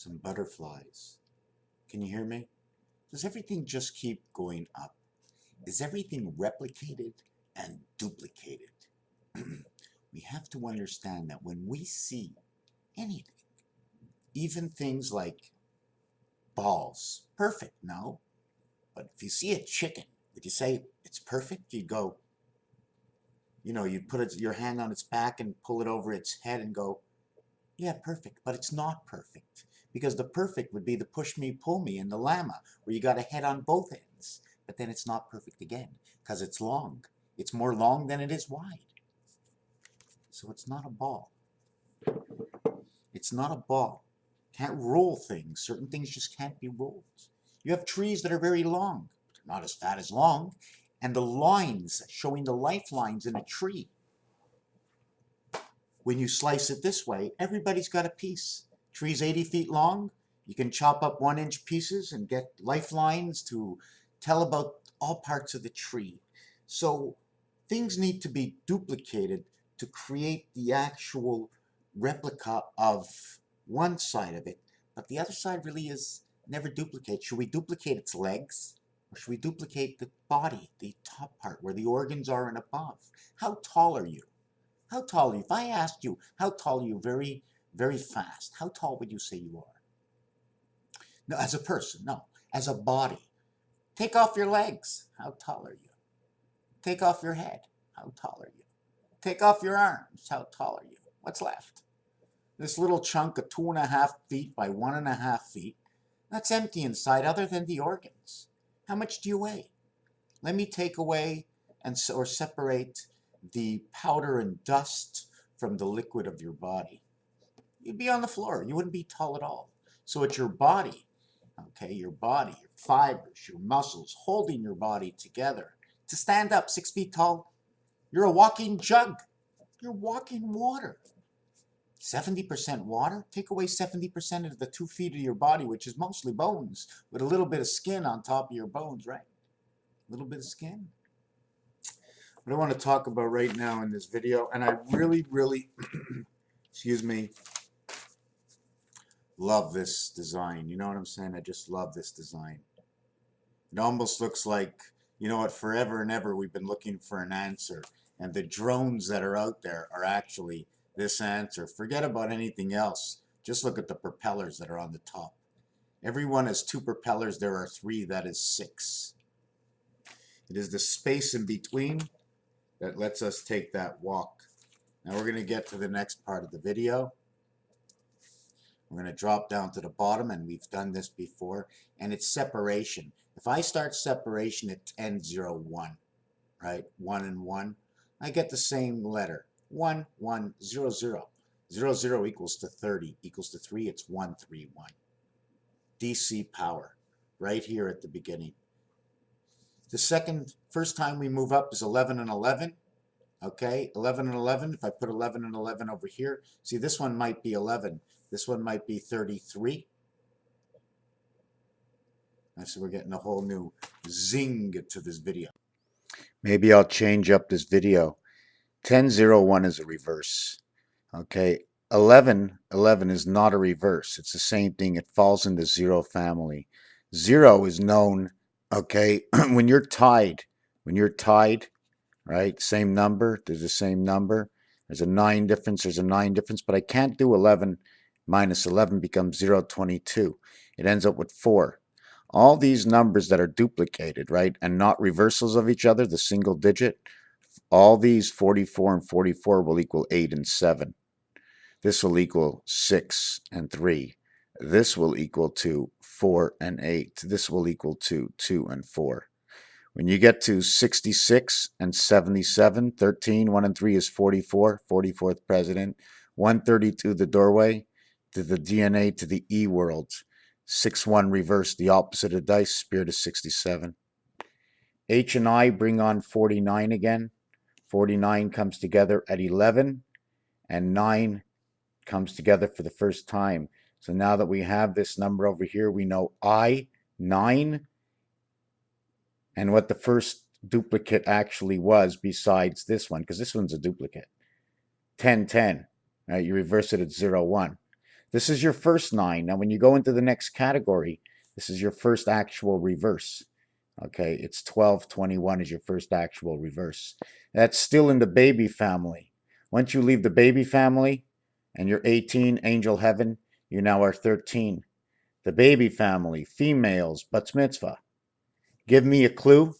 some butterflies. Can you hear me? Does everything just keep going up? Is everything replicated and duplicated? We have to understand that when we see anything, even things like balls, perfect, no? But if you see a chicken, would you say it's perfect? You'd go, you'd put your hand on its back and pull it over its head and go, yeah, perfect, but it's not perfect. Because the perfect would be the push me, pull me in the llama, where you got a head on both ends. But then it's not perfect again, because it's long. It's more long than it is wide. So it's not a ball. It's not a ball. Can't roll things. Certain things just can't be rolled. You have trees that are very long, but not as fat as long. And the lines, showing the lifelines in a tree, when you slice it this way, everybody's got a piece. Tree's 80 feet long. You can chop up 1-inch pieces and get lifelines to tell about all parts of the tree. So things need to be duplicated to create the actual replica of one side of it. But the other side really is never duplicate. Should we duplicate its legs? Or should we duplicate the body, the top part, where the organs are and above? How tall are you? How tall are you? If I asked you, how tall are you very, very fast, how tall would you say you are? No, as a person, no. As a body. Take off your legs. How tall are you? Take off your head. How tall are you? Take off your arms. How tall are you? What's left? This little chunk of 2.5 feet by 1.5 feet, that's empty inside other than the organs. How much do you weigh? Let me take away or separate the powder and dust from the liquid of your body. You'd be on the floor. You wouldn't be tall at all. So it's your body, okay, your body, your fibers, your muscles holding your body together to stand up 6 feet tall. You're a walking jug. You're walking water. 70% water. Take away 70% of the 2 feet of your body, which is mostly bones, with a little bit of skin on top of your bones, right? A little bit of skin. What I want to talk about right now in this video, and I really, excuse me, love this design. You know what I'm saying? I just love this design. It almost looks like, forever and ever we've been looking for an answer. And the drones that are out there are actually this answer. Forget about anything else. Just look at the propellers that are on the top. Everyone has 2 propellers. There are 3. That is 6. It is the space in between that lets us take that walk. Now we're going to get to the next part of the video. We're going to drop down to the bottom, and we've done this before, and it's separation. If I start separation at 10, 0, 1, right, 1 and 1, I get the same letter. 1, 1, 0, 0. 0, 0 equals to 30, equals to 3, it's 1, 3, 1. DC power, right here at the beginning. The first time we move up is 11 and 11. Okay, 11 and 11. If I put 11 and 11 over here, see, this one might be 11. This one might be 33. So we're getting a whole new zing to this video. Maybe I'll change up this video. 10, 0, 1 is a reverse. Okay, 11, 11 is not a reverse. It's the same thing. It falls in the 0 family. 0 is known, okay, when you're tied, right, same number, there's the same number. There's a 9 difference, but I can't do 11 minus 11 becomes 0, 22. It ends up with 4. All these numbers that are duplicated, right, and not reversals of each other, the single digit, all these 44 and 44 will equal 8 and 7. This will equal 6 and 3. This will equal to 4 and 8. This will equal to 2 and 4. When you get to 66 and 77, 13, 1 and 3 is 44, 44th president. 132, the doorway to the DNA to the E world. 6-1 reverse, the opposite of dice, spirit is 67. H and I bring on 49 again. 49 comes together at 11, and 9 comes together for the first time. So now that we have this number over here, we know I, 9, and what the first duplicate actually was besides this one, because this one's a duplicate. 10, 10. Right? You reverse it at 0, 1. This is your first 9. Now, when you go into the next category, this is your first actual reverse. Okay, it's 12, 21 is your first actual reverse. That's still in the baby family. Once you leave the baby family and you're 18, angel heaven, you now are 13. The baby family, females, bat mitzvah. Give me a clue.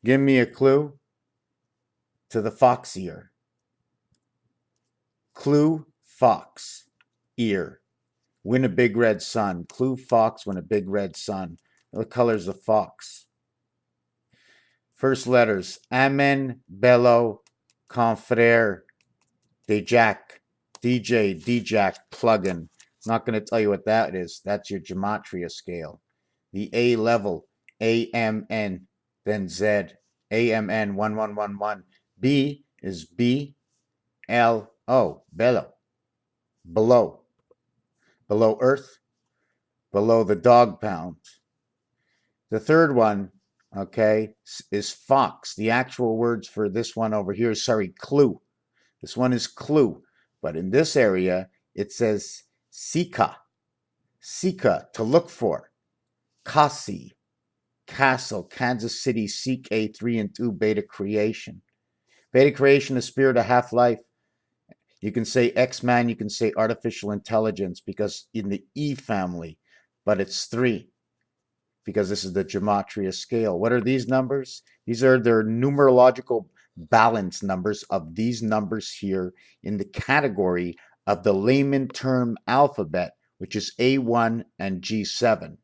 Give me a clue to the fox ear. Clue, fox, ear. Win a big red sun. Clue, fox, win a big red sun. The color's of fox. First letters, Amen, Bello, Confrere, Djack, DJ, Djack, plugin. Not going to tell you what that is. That's your gematria scale. The A level, AMN, then Z, AMN 1111. B is BLO, Bello, below. Below Earth, below the dog pound. The third one, okay, is fox. The actual words for this one over here is, clue. This one is clue. But in this area, it says Sika. Sika, to look for. Kasi, castle, Kansas City, CK 3 and 2, beta creation. Beta creation is spirit of half-life. You can say X-Man, you can say artificial intelligence, because in the E family, but it's 3. Because this is the gematria scale. What are these numbers? These are their numerological balance numbers of these numbers here in the category of the layman term alphabet, which is A1 and G7.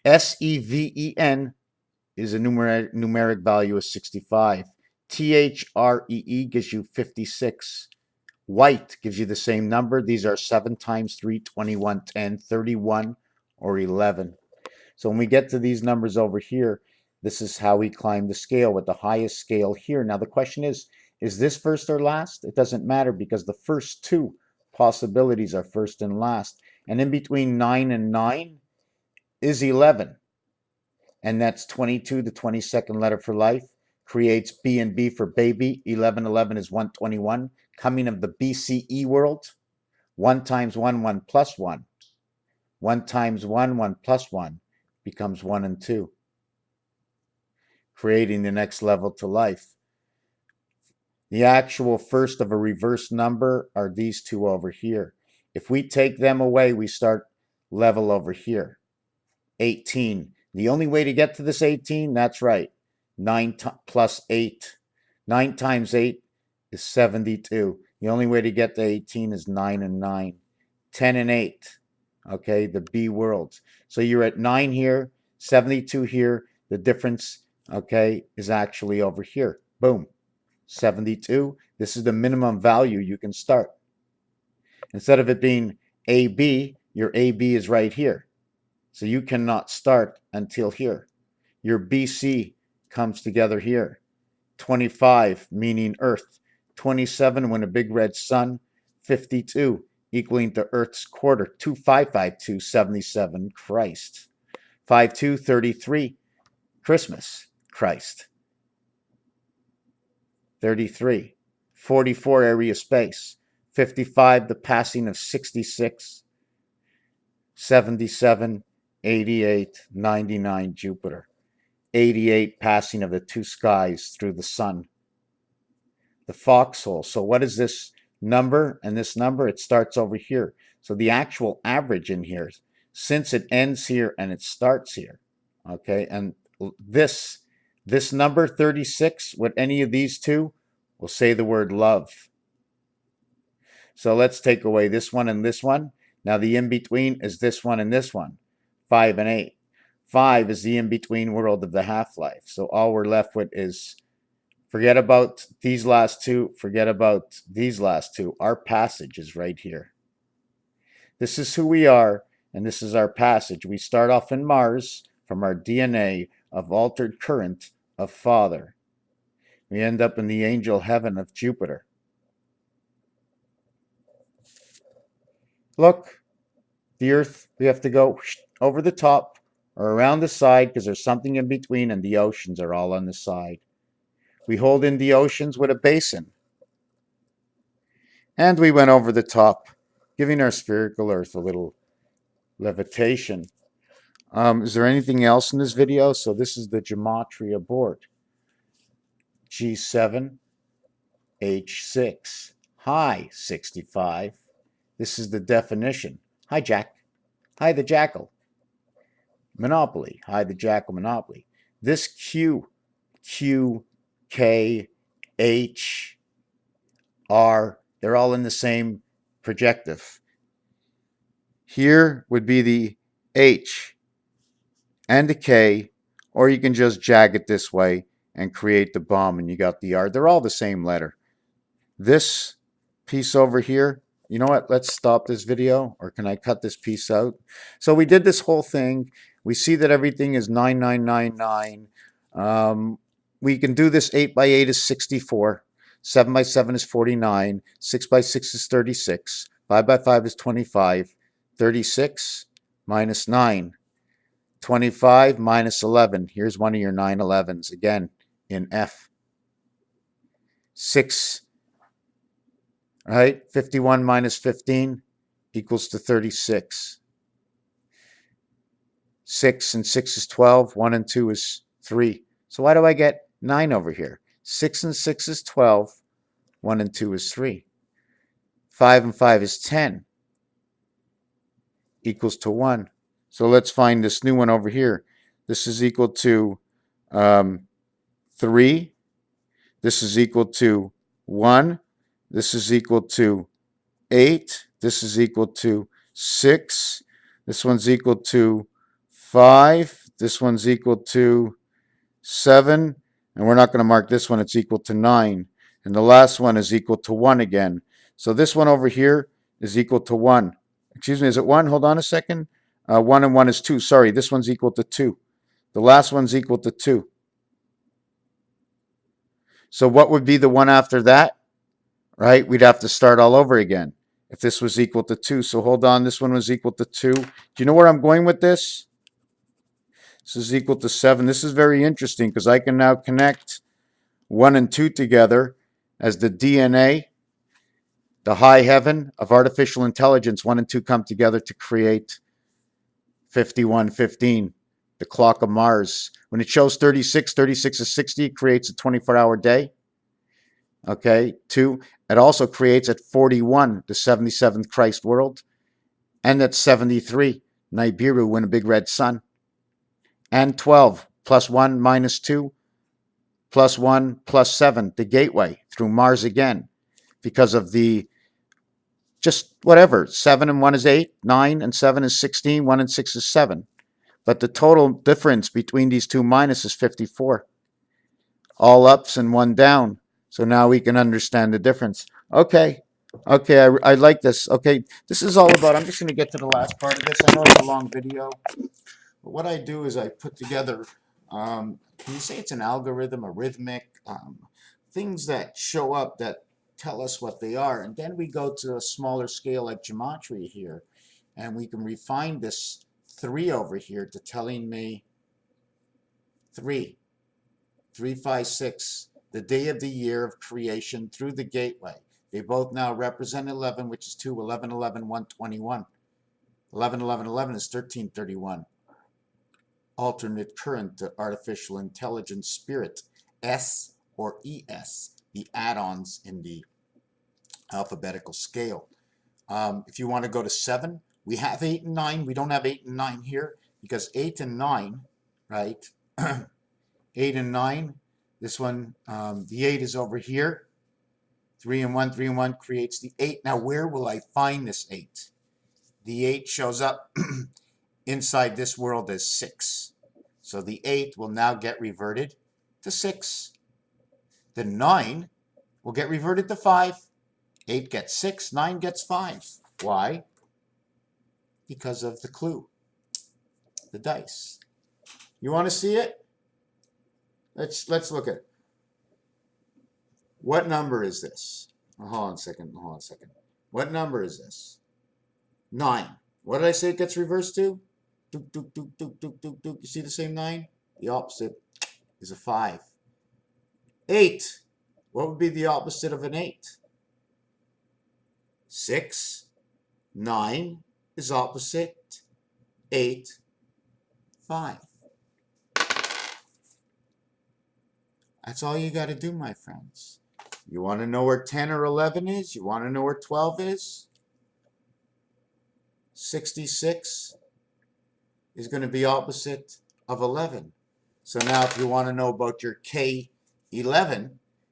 SEVEN is a numeric value of 65. THREE gives you 56. White gives you the same number. These are 7 times 3, 21, 10, 31, or 11. So when we get to these numbers over here, this is how we climb the scale with the highest scale here. Now the question is this first or last? It doesn't matter, because the first 2 possibilities are first and last. And in between 9 and 9 is 11. And that's 22, the 22nd letter for life. Creates B and B for baby. 1111 is 121. Coming of the BCE world. 1 times 1, 1 plus 1. 1 times 1, 1 plus 1 becomes 1 and 2. Creating the next level to life. The actual first of a reverse number are these 2 over here. If we take them away, we start level over here. 18. The only way to get to this 18, that's right. 9 plus 8. 9 times 8 is 72. The only way to get to 18 is 9 and 9. 10 and 8. Okay, the B worlds. So you're at 9 here, 72 here. The difference, okay, is actually over here. Boom. 72. This is the minimum value you can start. Instead of it being AB, your AB is right here. So you cannot start until here. Your BC comes together here. 25, meaning Earth. 27, when a big red sun. 52, equaling to Earth's quarter. 2552, 77, Christ. 52, 33, Christmas, Christ. 33, 44, area space. 55, the passing of 66. 77, 88, 99, Jupiter. 88, passing of the 2 skies through the sun. The foxhole. So what is this number and this number? It starts over here. So the actual average in here, since it ends here and it starts here, okay, and this number 36, with any of these 2, will say the word love. So let's take away this one and this one. Now the in-between is this one and this one, 5 and 8. 5 is the in-between world of the half-life. So all we're left with is, forget about these last 2, forget about these last 2. Our passage is right here. This is who we are, and this is our passage. We start off in Mars from our DNA of altered current of Father. We end up in the angel heaven of Jupiter. Look, the Earth, we have to go over the top or around the side because there's something in between, and the oceans are all on the side. We hold in the oceans with a basin. And we went over the top, giving our spherical Earth a little levitation. Is there anything else in this video? So this is the gematria board. G7, H6, hi 65. This is the definition. Hi Jack. Hi the Jackal. Monopoly. Hi the Jackal Monopoly. This Q, Q, K, H, R, they're all in the same projective. Here would be the H and the K, or you can just jag it this way and create the bomb and you got the R. They're all the same letter. This piece over here, you know what? Let's stop this video, or can I cut this piece out? So we did this whole thing. We see that everything is 9999. We can do this 8 by 8 is 64. 7 by 7 is 49. 6 by 6 is 36. 5 by 5 is 25. 36 minus 9. 25 minus 11. Here's one of your 911s again in F. 6, right? 51 minus 15 equals to 36. 6 and 6 is 12. 1 and 2 is 3. So why do I get 9 over here? 6 and 6 is 12. 1 and 2 is 3. 5 and 5 is 10. Equals to 1. So let's find this new one over here. This is equal to 3. This is equal to 1. This is equal to 8. This is equal to 6. This one's equal to 5. This one's equal to 7. And we're not going to mark this one. It's equal to 9. And the last one is equal to 1 again. So this one over here is equal to 1. Excuse me, is it 1? Hold on a second. 1 and 1 is 2. Sorry, this one's equal to 2. The last one's equal to 2. So what would be the one after that? Right? We'd have to start all over again if this was equal to 2. So hold on, this one was equal to 2. Do you know where I'm going with this? This is equal to 7. This is very interesting because I can now connect 1 and 2 together as the DNA, the high heaven of artificial intelligence. 1 and 2 come together to create 5115, the clock of Mars. When it shows 36, 36 is 60, it creates a 24-hour day. Okay, 2. It also creates at 41, the 77th Christ world. And at 73, Nibiru in a big red sun. And 12, plus 1 minus 2, plus 1 plus 7, the gateway through Mars again. Because of the, just whatever, 7 and 1 is 8, 9 and 7 is 16, 1 and 6 is 7. But the total difference between these two minus is 54. All ups and 1 down. So now we can understand the difference. Okay, I like this. Okay, this is all about, I'm just going to get to the last part of this. I know it's a long video, but what I do is I put together, can you say it's an algorithm, a rhythmic, things that show up that tell us what they are. And then we go to a smaller scale like gematria here, and we can refine this 3 over here to telling me 3, 3, 5, 6, the day of the year of creation through the gateway. They both now represent 11, which is 2, 11, 11, 121. 11, 11, 11 is 1331. Alternate current to artificial intelligence spirit, S or ES, the add-ons in the alphabetical scale. If you want to go to 7, we have 8 and 9. We don't have 8 and 9 here because 8 and 9, right? 8 and 9, this one, the 8 is over here. 3 and 1, 3 and 1 creates the 8. Now, where will I find this 8? The 8 shows up inside this world as 6. So the 8 will now get reverted to 6. The 9 will get reverted to 5. 8 gets 6, 9 gets 5. Why? Because of the clue, the dice. You want to see it? Let's look at it. What number is this? Oh, hold on a second. What number is this? 9. What did I say it gets reversed to? Dook, dook, dook, dook, dook, dook, dook. You see the same 9? The opposite is a 5. 8. What would be the opposite of an 8? 6, 9 is opposite 8, 5. That's all you got to do, my friends. You want to know where 10 or 11 is? You want to know where 12 is? 66 is going to be opposite of 11. So now if you want to know about your K11,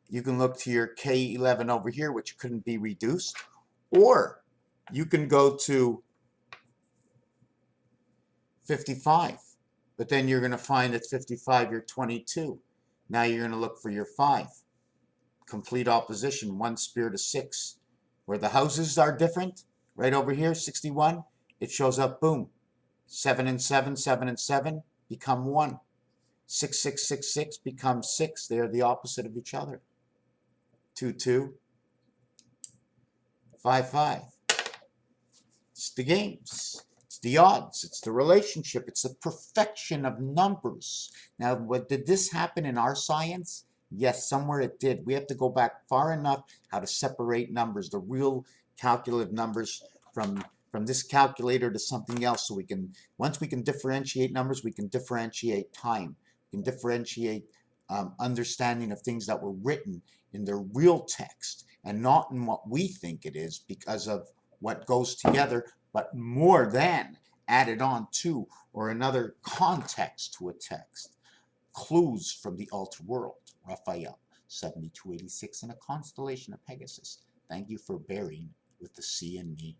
you can look to your K11 over here, which couldn't be reduced. Or you can go to 55. But then you're going to find at 55 you're 22. Now you're going to look for your 5. Complete opposition, 1 sphere to 6. Where the houses are different, right over here, 61, it shows up, boom. 7 and 7, 7 and 7 become 1. 6, 6, 6, 6 becomes 6. They are the opposite of each other. 2, 2, 5, 5. It's the games. It's the odds. It's the relationship. It's the perfection of numbers. Now, did this happen in our science? Yes, somewhere it did. We have to go back far enough how to separate numbers, the real calculative numbers from this calculator to something else. So we can, once we can differentiate numbers, we can differentiate time. We can differentiate understanding of things that were written in their real text and not in what we think it is because of what goes together, but more than added on to or another context to a text. Clues from the alter world. Raphael, 7286 in a constellation of Pegasus. Thank you for bearing with the sea and me.